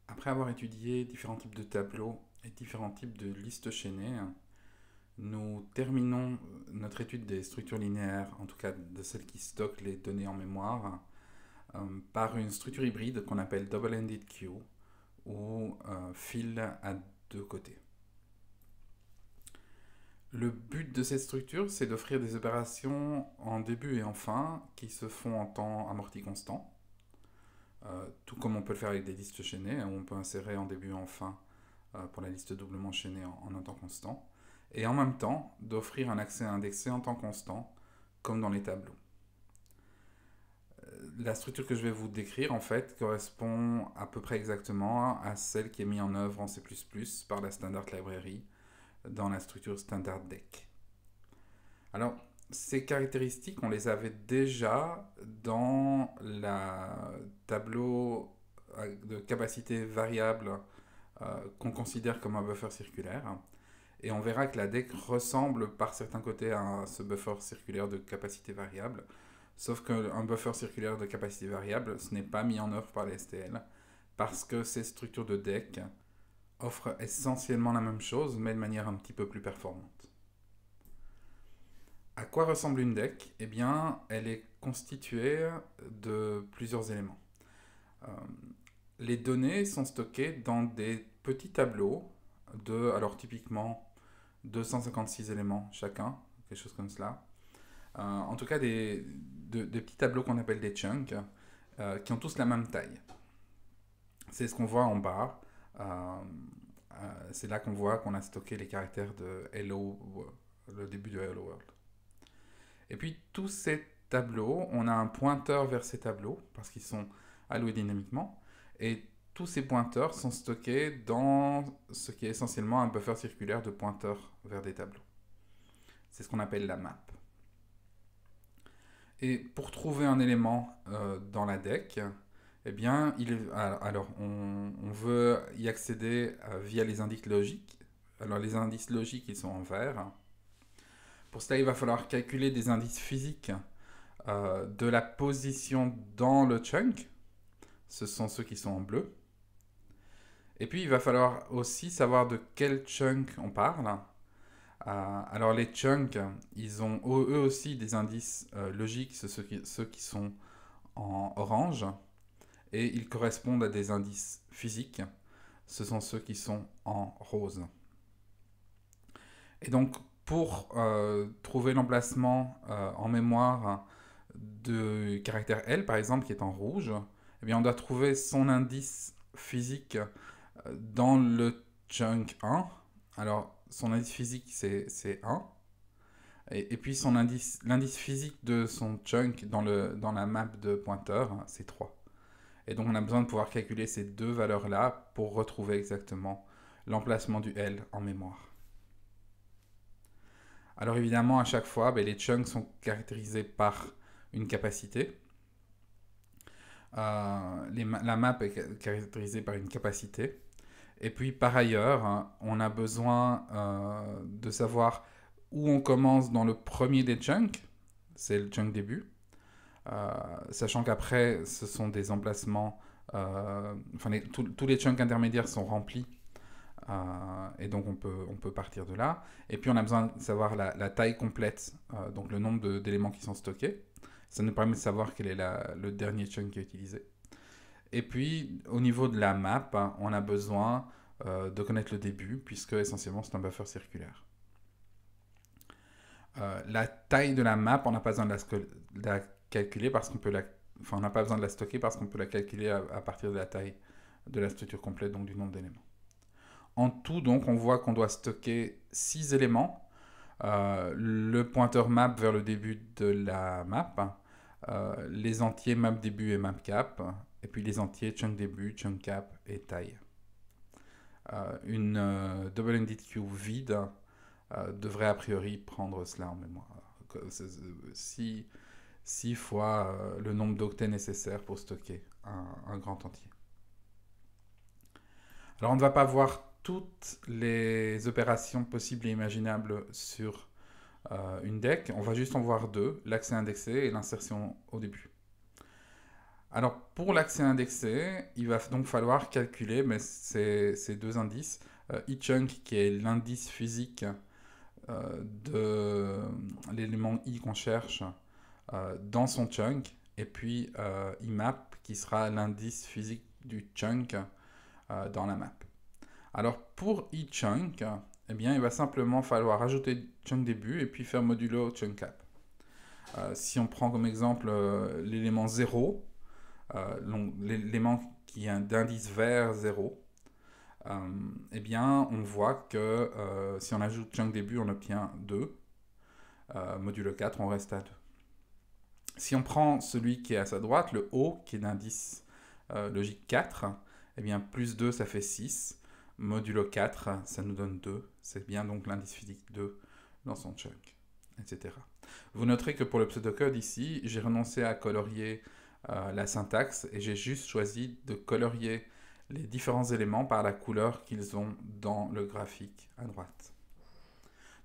Après avoir étudié différents types de tableaux et différents types de listes chaînées, nous terminons notre étude des structures linéaires, en tout cas de celles qui stockent les données en mémoire, par une structure hybride qu'on appelle Double-Ended Queue ou fil à deux côtés. Le but de cette structure, c'est d'offrir des opérations en début et en fin qui se font en temps amorti constant, tout comme on peut le faire avec des listes chaînées, où on peut insérer en début et en fin pour la liste doublement chaînée en un temps constant, et en même temps d'offrir un accès indexé en temps constant, comme dans les tableaux. La structure que je vais vous décrire, en fait, correspond à peu près exactement à celle qui est mise en œuvre en C++ par la Standard Library dans la structure Standard Deck. Alors, ces caractéristiques, on les avait déjà dans la tableau de capacité variable qu'on considère comme un buffer circulaire. Et on verra que la DEC ressemble par certains côtés à ce buffer circulaire de capacité variable, sauf qu'un buffer circulaire de capacité variable, ce n'est pas mis en œuvre par les STL, parce que ces structures de DEC offrent essentiellement la même chose, mais de manière un petit peu plus performante. À quoi ressemble une DEC? Eh bien, elle est constituée de plusieurs éléments. Euh, les données sont stockées dans des petits tableaux de, alors typiquement, 256 éléments chacun, quelque chose comme cela. En tout cas, des petits tableaux qu'on appelle des chunks, qui ont tous la même taille. C'est ce qu'on voit en bas. C'est là qu'on voit qu'on a stocké les caractères de Hello, le début de Hello World. Et puis, tous ces tableaux, on a un pointeur vers ces tableaux, parce qu'ils sont alloués dynamiquement. Et tous ces pointeurs sont stockés dans ce qui est essentiellement un buffer circulaire de pointeurs vers des tableaux. C'est ce qu'on appelle la map. Et pour trouver un élément dans la DEC, eh bien, alors on veut y accéder via les indices logiques. Alors les indices logiques, ils sont en vert. Pour cela, il va falloir calculer des indices physiques de la position dans le chunk. Ce sont ceux qui sont en bleu. Et puis, il va falloir aussi savoir de quel chunk on parle. Alors, les chunks, ils ont eux aussi des indices logiques, ceux qui sont en orange. Et ils correspondent à des indices physiques. Ce sont ceux qui sont en rose. Et donc, pour trouver l'emplacement en mémoire de caractère L, par exemple, qui est en rouge, eh bien, on doit trouver son indice physique dans le chunk 1. Alors, son indice physique, c'est 1. Et puis, l'indice physique de son chunk dans la map de pointeur, c'est 3. Et donc, on a besoin de pouvoir calculer ces deux valeurs-là pour retrouver exactement l'emplacement du L en mémoire. Alors évidemment, à chaque fois, les chunks sont caractérisés par une capacité. La map est caractérisée par une capacité. Et puis par ailleurs, on a besoin de savoir où on commence dans le premier des chunks, c'est le chunk début, sachant qu'après, ce sont des emplacements, tous les chunks intermédiaires sont remplis, et donc on peut partir de là. Et puis on a besoin de savoir la taille complète, donc le nombre d'éléments qui sont stockés. Ça nous permet de savoir quel est le dernier chunk qui est utilisé. Et puis, au niveau de la map, on a besoin de connaître le début, puisque essentiellement c'est un buffer circulaire. La taille de la map, on n'a pas besoin de la calculer parce qu'on peut on n'a pas besoin de la stocker parce qu'on peut la calculer à partir de la taille de la structure complète, donc du nombre d'éléments. En tout, donc, on voit qu'on doit stocker 6 éléments. Le pointeur map vers le début de la map, les entiers map début et map cap, et puis les entiers chunk début, chunk cap et taille. Une double-ended queue vide devrait a priori prendre cela en mémoire. 6 fois le nombre d'octets nécessaire pour stocker un grand entier. Alors on ne va pas voir toutes les opérations possibles et imaginables sur une DEC. On va juste en voir deux, l'accès indexé et l'insertion au début. Alors, pour l'accès indexé, il va donc falloir calculer mais ces deux indices. eChunk, qui est l'indice physique de l'élément i qu'on cherche dans son chunk, et puis IMAP, qui sera l'indice physique du chunk dans la map. Alors, pour eChunk, eh bien, il va simplement falloir ajouter chunk début et puis faire modulo chunk cap. Si on prend comme exemple l'élément 0, l'élément qui est d'indice vert 0, eh bien, on voit que si on ajoute chunk début, on obtient 2. Modulo 4, on reste à 2. Si on prend celui qui est à sa droite, le haut, qui est d'indice logique 4, eh bien, plus 2, ça fait 6. Modulo 4, ça nous donne 2. C'est bien donc l'indice physique 2 dans son chunk, etc. Vous noterez que pour le pseudocode ici, j'ai renoncé à colorier la syntaxe et j'ai juste choisi de colorier les différents éléments par la couleur qu'ils ont dans le graphique à droite.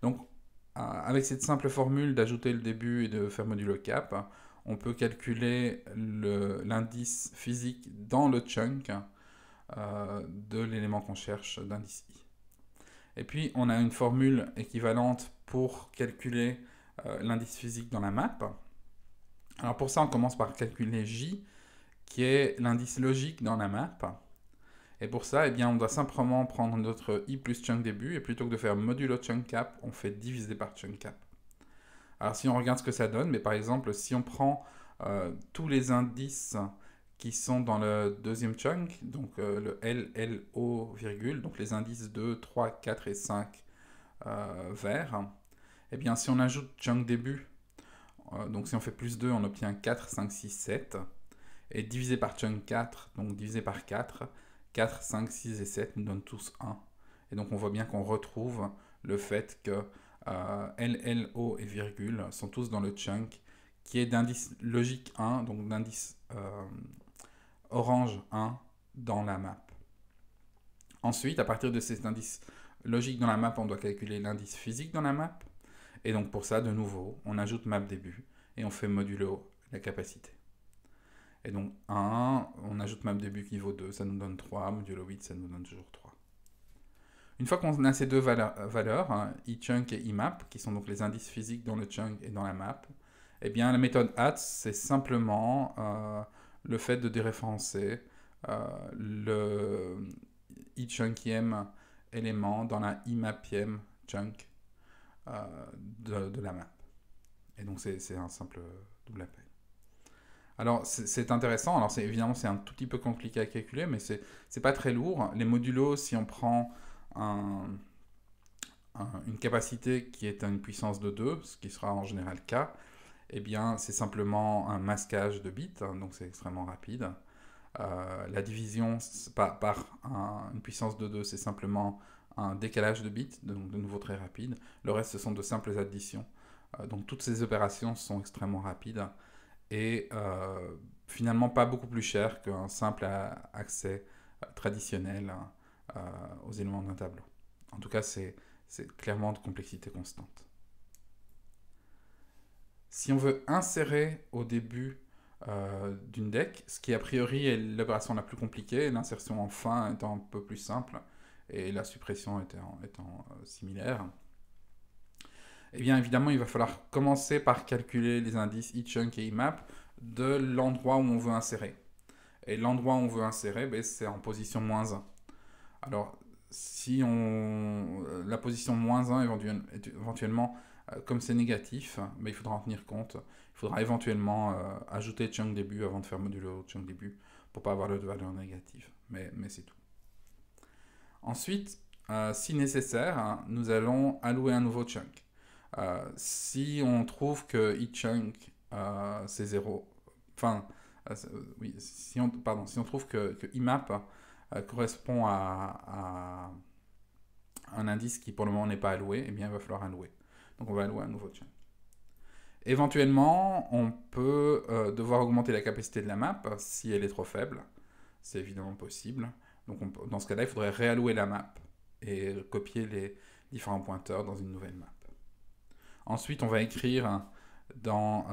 Donc, avec cette simple formule d'ajouter le début et de faire modulo cap, on peut calculer l'indice physique dans le chunk de l'élément qu'on cherche d'indice i. Et puis, on a une formule équivalente pour calculer l'indice physique dans la map. Alors pour ça, on commence par calculer j, qui est l'indice logique dans la map. Et pour ça, eh bien, on doit simplement prendre notre i plus chunk début, et plutôt que de faire modulo chunk cap, on fait diviser par chunk cap. Alors si on regarde ce que ça donne, mais par exemple, si on prend tous les indices qui sont dans le deuxième chunk, donc le L, L, O, virgule, donc les indices 2, 3, 4 et 5 verts, eh bien si on ajoute chunk début, donc si on fait plus 2, on obtient 4, 5, 6, 7, et divisé par chunk 4, donc divisé par 4, 4, 5, 6 et 7 nous donnent tous 1. Et donc on voit bien qu'on retrouve le fait que L, L, O et virgule sont tous dans le chunk qui est d'indice logique 1, donc d'indice orange 1 dans la map. Ensuite, à partir de cet indice logique dans la map, on doit calculer l'indice physique dans la map. Et donc pour ça, de nouveau, on ajoute map début et on fait modulo la capacité. Et donc 1, on ajoute map début qui vaut 2, ça nous donne 3, modulo 8, ça nous donne toujours 3. Une fois qu'on a ces deux valeurs, hein, eChunk et IMAP, qui sont donc les indices physiques dans le chunk et dans la map, eh bien la méthode add, c'est simplement le fait de déréférencer le eChunkième élément dans la IMAPième chunk de la map. Et donc c'est un simple double appel. Alors c'est intéressant, alors évidemment c'est un tout petit peu compliqué à calculer, mais c'est pas très lourd. Les modulos, si on prend une capacité qui est à une puissance de 2, ce qui sera en général K, eh bien c'est simplement un masquage de bits, hein, donc c'est extrêmement rapide. La division par une puissance de 2, c'est simplement un décalage de bits, donc de nouveau très rapide. Le reste, ce sont de simples additions. Donc toutes ces opérations sont extrêmement rapides et finalement pas beaucoup plus cher qu'un simple accès traditionnel aux éléments d'un tableau. En tout cas, c'est clairement de complexité constante. Si on veut insérer au début d'une deck, ce qui a priori est l'opération la plus compliquée, l'insertion en fin étant un peu plus simple et la suppression étant similaire, eh bien évidemment il va falloir commencer par calculer les indices eChunk et IMAP de l'endroit où on veut insérer. Et l'endroit où on veut insérer, ben, c'est en position -1. Alors si la position -1 éventuellement, comme c'est négatif, ben, il faudra en tenir compte. Il faudra éventuellement ajouter chunk début avant de faire modulo chunk début pour ne pas avoir de valeur négative. Mais c'est tout. Ensuite, si nécessaire, hein, nous allons allouer un nouveau chunk. Si on trouve que eChunk c'est 0, enfin, oui, si on trouve que IMAP correspond à un indice qui pour le moment n'est pas alloué, eh bien il va falloir allouer. Donc on va allouer un nouveau chunk. Éventuellement, on peut devoir augmenter la capacité de la map si elle est trop faible. C'est évidemment possible. Donc dans ce cas-là, il faudrait réallouer la map et copier les différents pointeurs dans une nouvelle map. Ensuite, on va écrire dans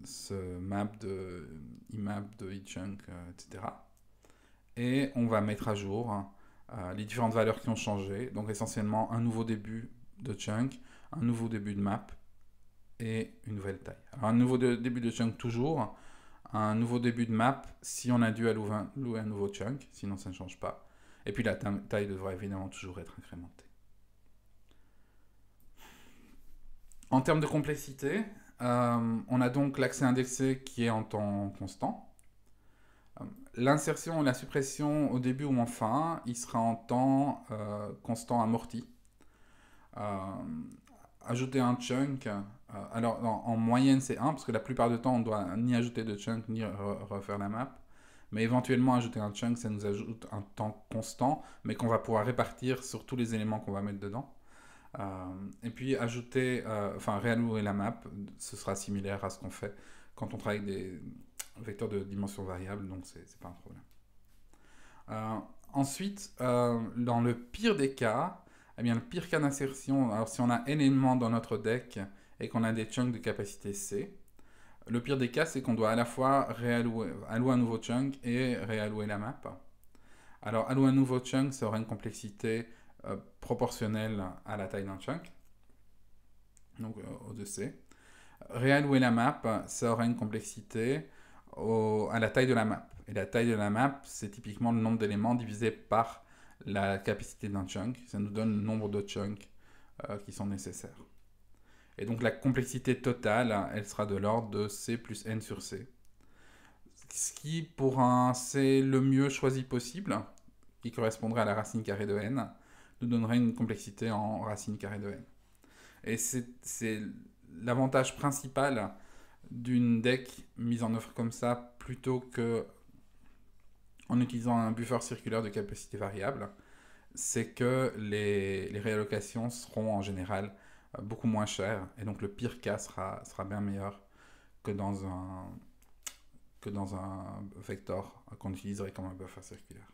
ce map de IMAP, de eChunk, etc. Et on va mettre à jour les différentes valeurs qui ont changé. Donc essentiellement un nouveau début de chunk, un nouveau début de map et une nouvelle taille. Alors un nouveau début de chunk toujours, un nouveau début de map si on a dû allouer un nouveau chunk, sinon ça ne change pas. Et puis la taille devra évidemment toujours être incrémentée. En termes de complexité, on a donc l'accès indexé qui est en temps constant. L'insertion et la suppression au début ou en fin, il sera en temps constant amorti. Ajouter un chunk, alors en moyenne c'est 1, parce que la plupart du temps on doit ni ajouter de chunk ni refaire la map. Mais éventuellement ajouter un chunk, ça nous ajoute un temps constant, mais qu'on va pouvoir répartir sur tous les éléments qu'on va mettre dedans. Et puis réallouer la map, ce sera similaire à ce qu'on fait quand on travaille avec des vecteurs de dimension variable, donc c'est pas un problème. Ensuite, dans le pire des cas, eh bien, le pire cas d'insertion, alors si on a un élément dans notre deck et qu'on a des chunks de capacité C, le pire des cas, c'est qu'on doit à la fois allouer un nouveau chunk et réallouer la map. Alors, allouer un nouveau chunk, ça aura une complexité proportionnelle à la taille d'un chunk, donc O2C. Réallouer la map, ça aura une complexité à la taille de la map. Et la taille de la map, c'est typiquement le nombre d'éléments divisé par la capacité d'un chunk. Ça nous donne le nombre de chunks qui sont nécessaires. Et donc la complexité totale, elle sera de l'ordre de C plus N sur C. Ce qui, pour un C le mieux choisi possible, qui correspondrait à la racine carrée de N, nous donnerait une complexité en racine carrée de N. Et c'est l'avantage principal d'une deck mise en œuvre comme ça, plutôt que en utilisant un buffer circulaire de capacité variable, c'est que les réallocations seront en général beaucoup moins chères, et donc le pire cas sera bien meilleur que dans un vector qu'on utiliserait comme un buffer circulaire.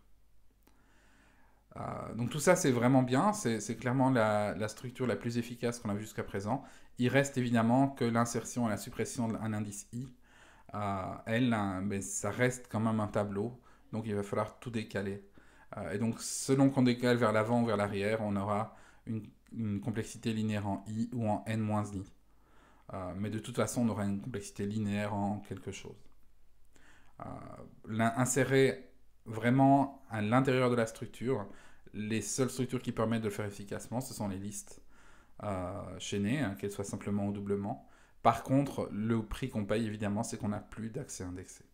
Donc tout ça c'est vraiment bien, c'est clairement la structure la plus efficace qu'on a vue jusqu'à présent. Il reste évidemment que l'insertion et la suppression d'un indice I, mais ça reste quand même un tableau, donc il va falloir tout décaler. Et donc selon qu'on décale vers l'avant ou vers l'arrière, on aura une complexité linéaire en I ou en N-I. Mais de toute façon on aura une complexité linéaire en quelque chose. Insérer vraiment à l'intérieur de la structure, les seules structures qui permettent de le faire efficacement, ce sont les listes chaînées, qu'elles soient simplement ou doublement. Par contre, le prix qu'on paye, évidemment, c'est qu'on n'a plus d'accès indexé.